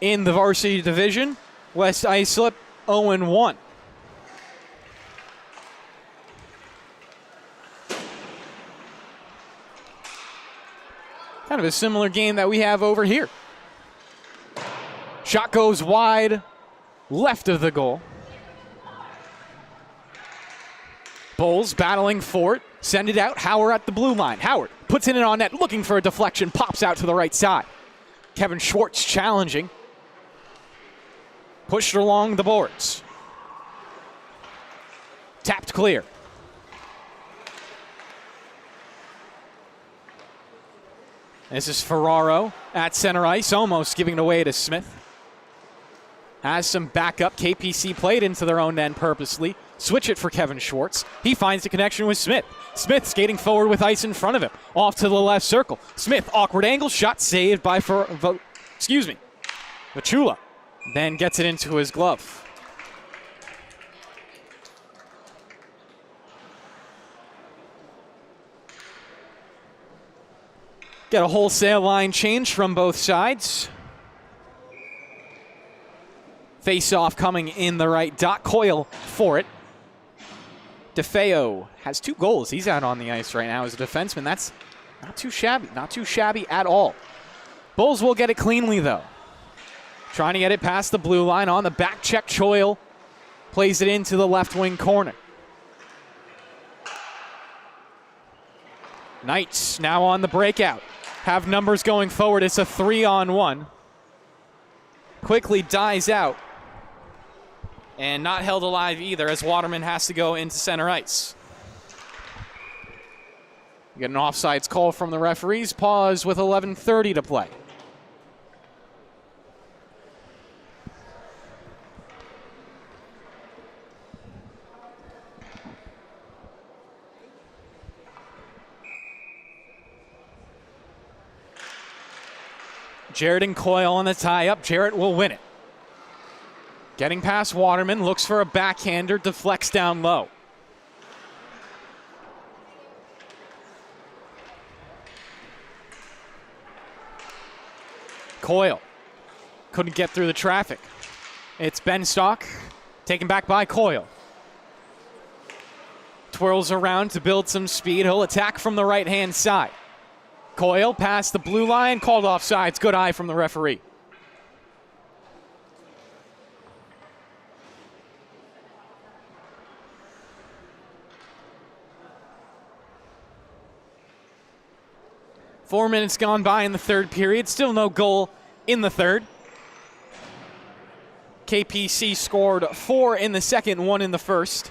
in the varsity division. West Islip 0-1. Kind of a similar game that we have over here. Shot goes wide. Left of the goal. Bulls battling for it. Send it out. Howard at the blue line. Howard puts it in on net, looking for a deflection. Pops out to the right side. Kevin Schwartz challenging. Pushed along the boards. Tapped clear. This is Ferraro at center ice, almost giving it away to Smith. Has some backup. KPC played into their own end purposely. Switch it for Kevin Schwartz. He finds the connection with Smith. Smith skating forward with ice in front of him. Off to the left circle. Smith, awkward angle. Shot saved by Vachula. Then gets it into his glove. Get a wholesale line change from both sides. Face-off coming in the right dot. Coyle for it. DeFeo has 2 goals. He's out on the ice right now as a defenseman. That's not too shabby. Not too shabby at all. Bulls will get it cleanly, though. Trying to get it past the blue line. On the back check, Coyle plays it into the left wing corner. Knights now on the breakout. Have numbers going forward. It's a 3-on-1. Quickly dies out. And not held alive either, as Waterman has to go into center ice. We get an offsides call from the referees. Pause with 11:30 to play. Jarrett and Coyle on the tie-up. Jarrett will win it. Getting past Waterman, looks for a backhander, deflects down low. Coyle couldn't get through the traffic. It's Benstock, taken back by Coyle. Twirls around to build some speed. He'll attack from the right-hand side. Coyle past the blue line, called offsides. Good eye from the referee. Four minutes gone by in the third period. Still no goal in the third. KPC scored 4 in the second, 1 in the first.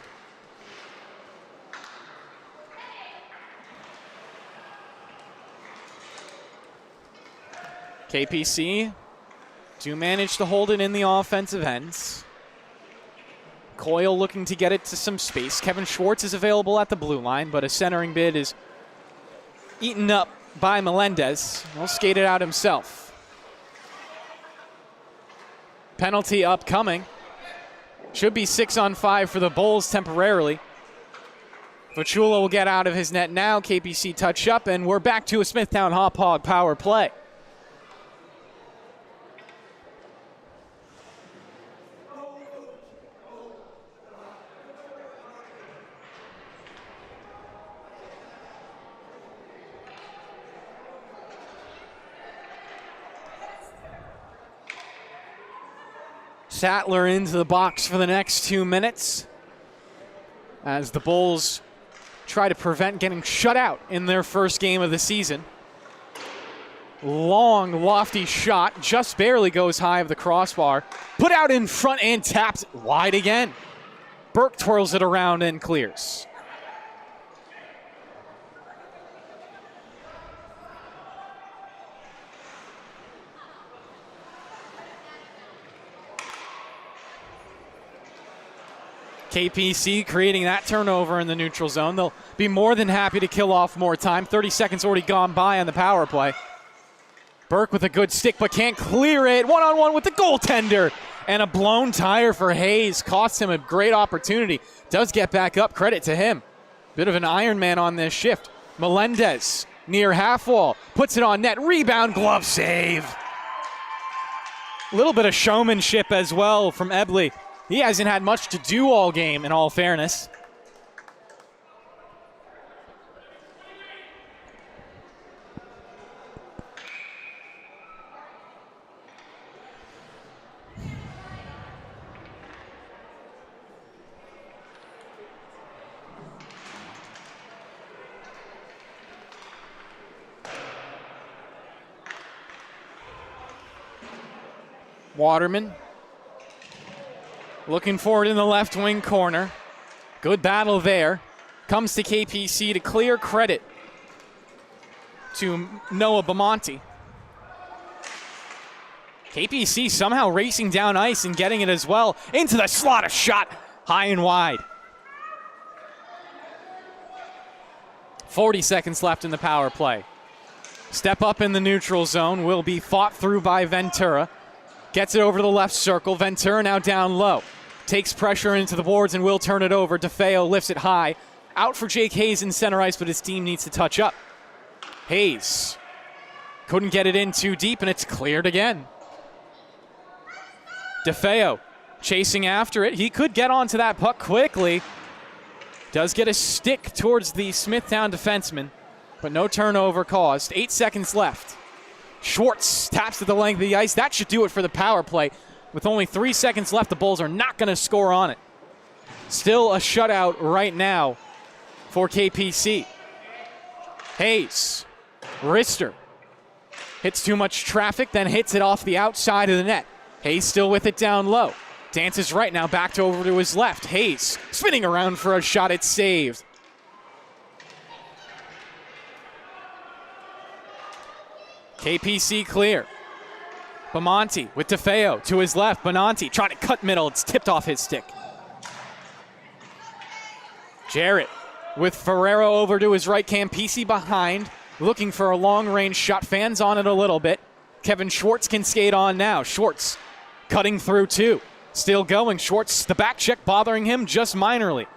KPC do manage to hold it in the offensive ends. Coyle looking to get it to some space. Kevin Schwartz is available at the blue line, but a centering bid is eaten up by Melendez. He'll skate it out himself. Penalty upcoming. Should be 6-on-5 for the Bulls temporarily. Vachula will get out of his net now. KPC touch up, and we're back to a Smithtown Hauppauge power play. Sattler into the box for the next 2 minutes as the Bulls try to prevent getting shut out in their first game of the season. Long, lofty shot, just barely goes high of the crossbar. Put out in front and tapped wide again. Burke twirls it around and clears. KPC creating that turnover in the neutral zone. They'll be more than happy to kill off more time. 30 seconds already gone by on the power play. Burke with a good stick but can't clear it. One-on-one with the goaltender. And a blown tire for Hayes. Costs him a great opportunity. Does get back up. Credit to him. Bit of an Iron Man on this shift. Melendez near half wall. Puts it on net. Rebound, glove save. A little bit of showmanship as well from Ebley. He hasn't had much to do all game, in all fairness. Waterman looking forward in the left wing corner. Good battle there. Comes to KPC to clear, credit to Noah Bamonte. KPC somehow racing down ice and getting it as well. Into the slot, a shot high and wide. 40 seconds left in the power play. Step up in the neutral zone will be fought through by Ventura. Gets it over to the left circle. Ventura now down low. Takes pressure into the boards and will turn it over. DeFeo lifts it high. Out for Jake Hayes in center ice, but his team needs to touch up. Hayes couldn't get it in too deep, and it's cleared again. DeFeo chasing after it. He could get onto that puck quickly. Does get a stick towards the Smithtown defenseman, but no turnover caused. 8 seconds left. Schwartz taps at the length of the ice. That should do it for the power play. With only 3 seconds left, the Bulls are not going to score on it. Still a shutout right now for KPC. Hayes, wrister, hits too much traffic, then hits it off the outside of the net. Hayes still with it down low. Dances right now, back to over to his left. Hayes spinning around for a shot. It's saved. KPC clear. Bamonte with DeFeo to his left. Benanti trying to cut middle. It's tipped off his stick. Jarrett with Ferrero over to his right. Campisi behind, looking for a long-range shot. Fans on it a little bit. Kevin Schwartz can skate on now. Schwartz cutting through two. Still going. Schwartz, the back check bothering him just minorly.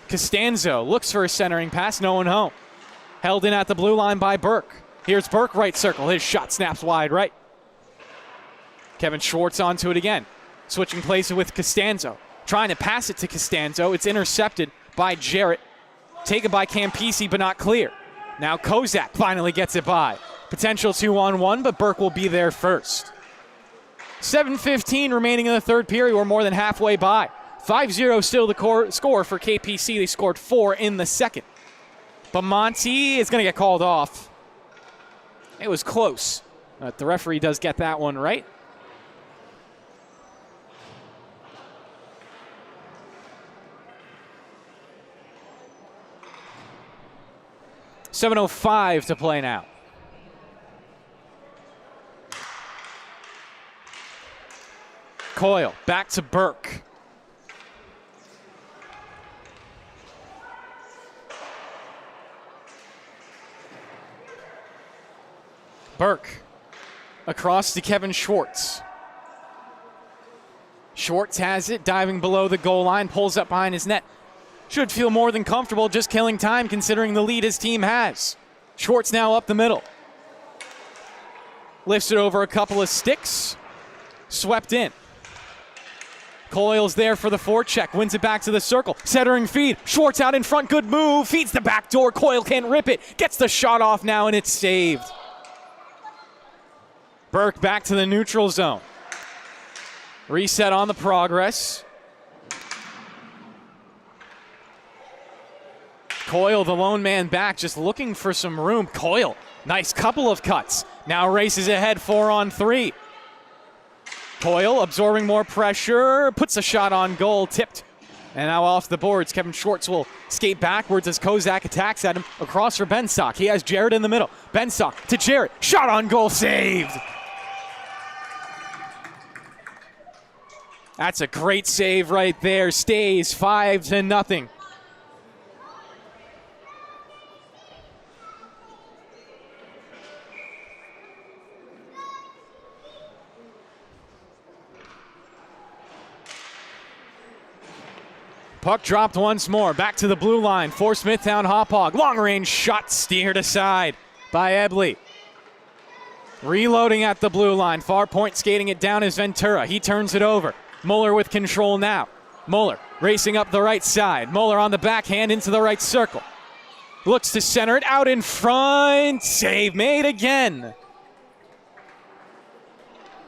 Costanzo looks for a centering pass. No one home. Held in at the blue line by Burke. Here's Burke, right circle. His shot snaps wide right. Kevin Schwartz onto it again. Switching places with Costanzo. Trying to pass it to Costanzo. It's intercepted by Jarrett. Taken by Campisi, but not clear. Now Kozak finally gets it by. Potential 2-on-1, but Burke will be there first. 7:15 remaining in the third period. We're more than halfway by. 5-0 still the score for KPC. They scored 4 in the second. But Monty is going to get called off. It was close. But the referee does get that one right. .7:05 to play now. Coyle back to Burke. Burke across to Kevin Schwartz. Schwartz has it, diving below the goal line, pulls up behind his net. Should feel more than comfortable just killing time considering the lead his team has. Schwartz now up the middle. Lifts it over a couple of sticks. Swept in. Coyle's there for the forecheck. Wins it back to the circle. Centering feed. Schwartz out in front. Good move. Feeds the back door. Coyle can't rip it. Gets the shot off now, and it's saved. Burke back to the neutral zone. Reset on the progress. Coyle, the lone man back, just looking for some room. Coyle, nice couple of cuts. Now races ahead 4-on-3. Coyle absorbing more pressure, puts a shot on goal, tipped. And now off the boards, Kevin Schwartz will skate backwards as Kozak attacks at him across for Benstock. He has Jarrett in the middle. Benstock to Jarrett, shot on goal, saved. That's a great save right there. Stays 5-0. Puck dropped once more. Back to the blue line for Smithtown Hauppauge. Long-range shot steered aside by Ebley. Reloading at the blue line. Far point skating it down is Ventura. He turns it over. Muller with control now. Muller racing up the right side. Muller on the backhand into the right circle. Looks to center it out in front. Save made again.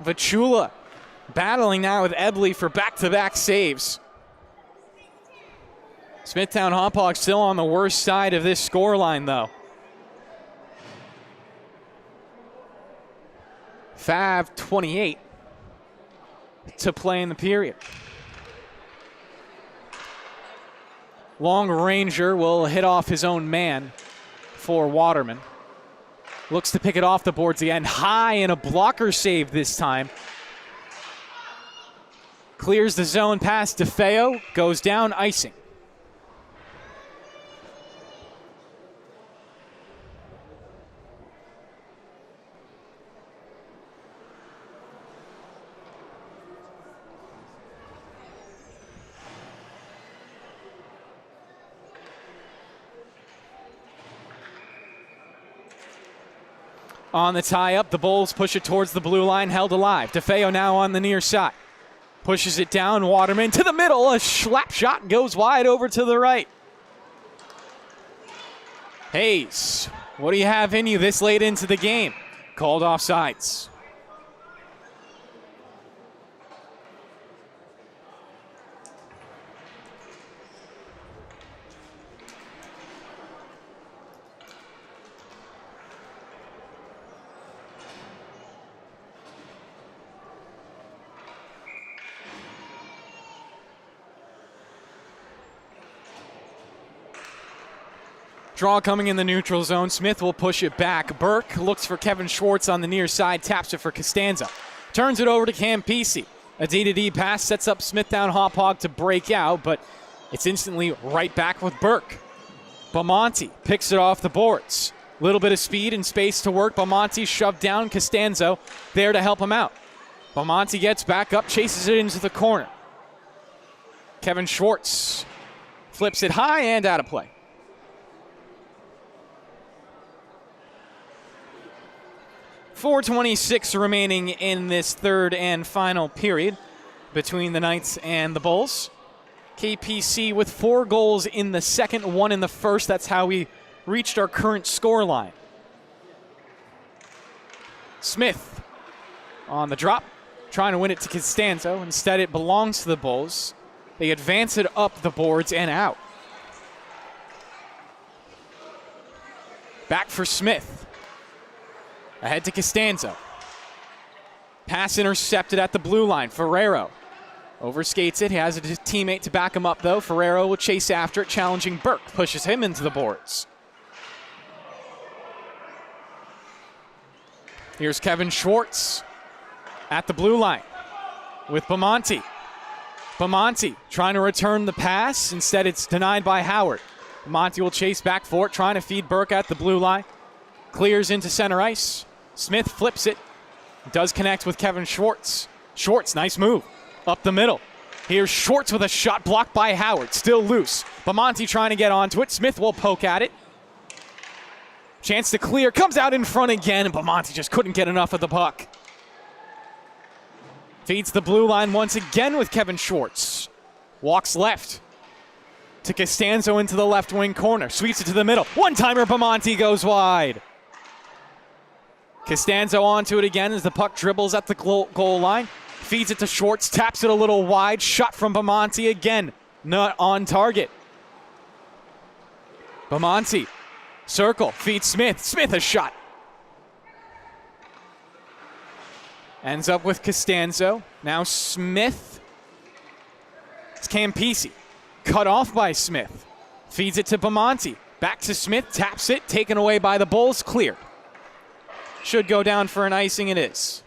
Vachula battling now with Ebley for back-to-back saves. Smithtown Hauppauge still on the worst side of this scoreline, though. 5:28 to play in the period. Long Ranger will hit off his own man for Waterman. Looks to pick it off the boards again. High and a blocker save this time. Clears the zone past DeFeo. Goes down, icing. On the tie-up, the Bulls push it towards the blue line, held alive. DeFeo now on the near side. Pushes it down, Waterman to the middle. A slap shot goes wide over to the right. Hayes, what do you have in you this late into the game? Called offsides. Draw coming in the neutral zone. Smith will push it back. Burke looks for Kevin Schwartz on the near side, taps it for Costanza. Turns it over to Campisi. A D-to-D pass sets up Smithtown Hauppauge to break out, but it's instantly right back with Burke. Bamonte picks it off the boards. Little bit of speed and space to work. Bamonte shoved down. Costanzo there to help him out. Bamonte gets back up, chases it into the corner. Kevin Schwartz flips it high and out of play. .426 remaining in this third and final period between the Knights and the Bulls. KPC with 4 goals in the second, 1 in the first. That's how we reached our current score line. Smith on the drop, trying to win it to Costanzo. Instead, it belongs to the Bulls. They advance it up the boards and out. Back for Smith. Ahead to Costanzo. Pass intercepted at the blue line. Ferrero overskates it. He has a teammate to back him up, though. Ferrero will chase after it, challenging Burke. Pushes him into the boards. Here's Kevin Schwartz at the blue line with Bamonte. Bamonte trying to return the pass. Instead, it's denied by Howard. Bamonte will chase back for it, trying to feed Burke at the blue line. Clears into center ice. Smith flips it. Does connect with Kevin Schwartz. Schwartz, nice move. Up the middle. Here's Schwartz with a shot blocked by Howard. Still loose. Bamonte trying to get onto it. Smith will poke at it. Chance to clear. Comes out in front again, and Bamonte just couldn't get enough of the puck. Feeds the blue line once again with Kevin Schwartz. Walks left to Costanzo into the left wing corner. Sweeps it to the middle. One-timer, Bamonte goes wide. Costanzo onto it again as the puck dribbles at the goal line. Feeds it to Schwartz, taps it a little wide. Shot from Bamonte again, not on target. Bamonte, circle, feeds Smith. Smith a shot. Ends up with Costanzo. Now Smith. It's Campisi. Cut off by Smith. Feeds it to Bamonte. Back to Smith, taps it, taken away by the Bulls, cleared. Should go down for an icing, it is.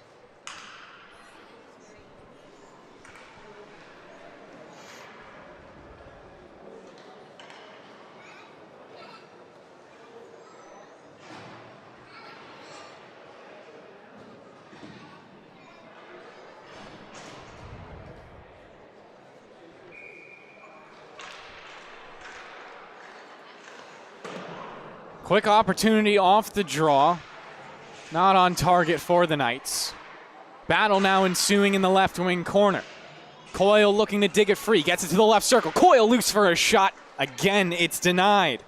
Quick opportunity off the draw. Not on target for the Knights. Battle now ensuing in the left wing corner. Coyle looking to dig it free. Gets it to the left circle. Coyle loose for a shot. Again, it's denied.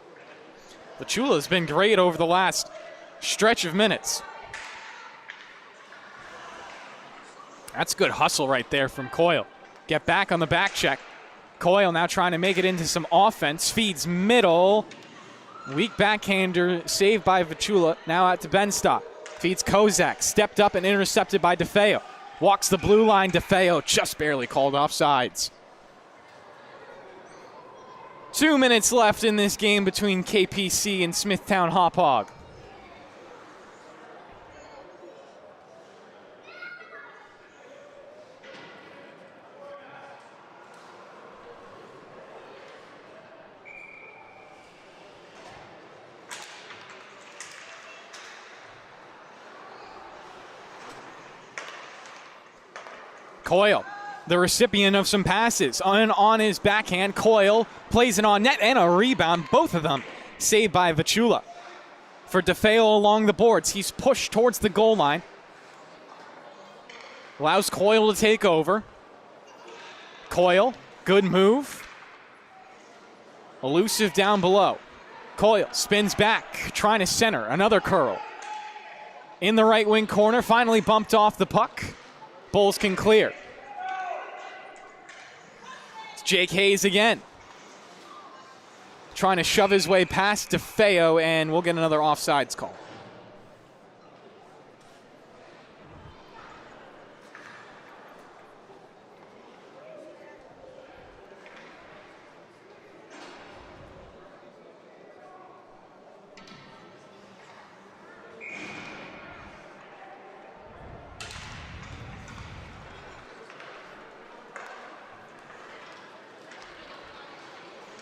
Vachula's been great over the last stretch of minutes. That's good hustle right there from Coyle. Get back on the back check. Coyle now trying to make it into some offense. Feeds middle. Weak backhander saved by Vachula. Now out to Benstock. Feeds Kozak. Stepped up and intercepted by DeFeo. Walks the blue line. DeFeo just barely called offsides. 2 minutes left in this game between KPC and Smithtown Hauppauge. Coyle, the recipient of some passes. On his backhand, Coyle plays it on net and a rebound. Both of them saved by Vachula. For DeFeo along the boards, he's pushed towards the goal line. Allows Coyle to take over. Coyle, good move. Elusive down below. Coyle spins back, trying to center. Another curl. In the right wing corner, finally bumped off the puck. Bulls can clear. It's Jake Hayes again. Trying to shove his way past DeFeo, and we'll get another offsides call.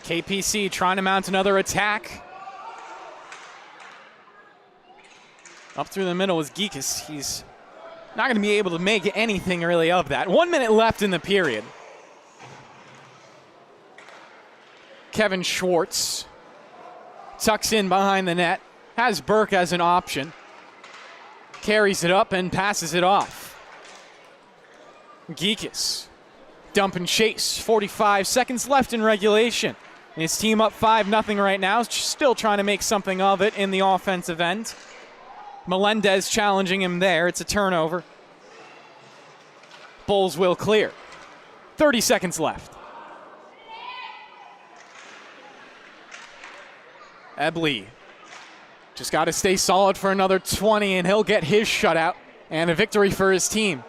KPC trying to mount another attack. Up through the middle is Geekus. He's not going to be able to make anything really of that. 1 minute left in the period. Kevin Schwartz tucks in behind the net. Has Burke as an option. Carries it up and passes it off. Geekus. Dump and chase. 45 seconds left in regulation. His team up 5-0 right now. Still trying to make something of it in the offensive end. Melendez challenging him there. It's a turnover. Bulls will clear. 30 seconds left. Ebley just got to stay solid for another 20, and he'll get his shutout and a victory for his team.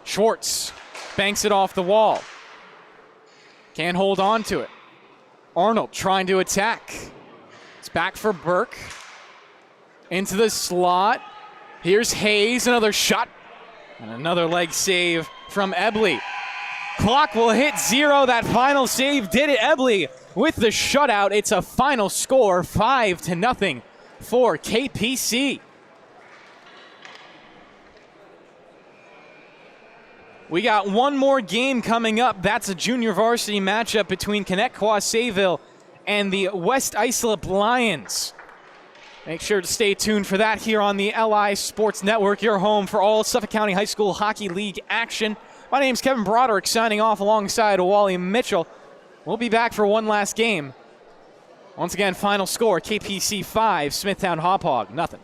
Schwartz banks it off the wall. Can't hold on to it. Arnold trying to attack. It's back for Burke. Into the slot. Here's Hayes, another shot. And another leg save from Ebley. Clock will hit 0. That final save did it. Ebley with the shutout. It's a final score, 5-0 for KPC. We got one more game coming up. That's a junior varsity matchup between Connect-Quasayville and the West Islip Lions. Make sure to stay tuned for that here on the LI Sports Network, your home for all Suffolk County High School Hockey League action. My name's Kevin Broderick, signing off alongside Wally Mitchell. We'll be back for one last game. Once again, final score, KPC 5, Smithtown Hauppauge 0.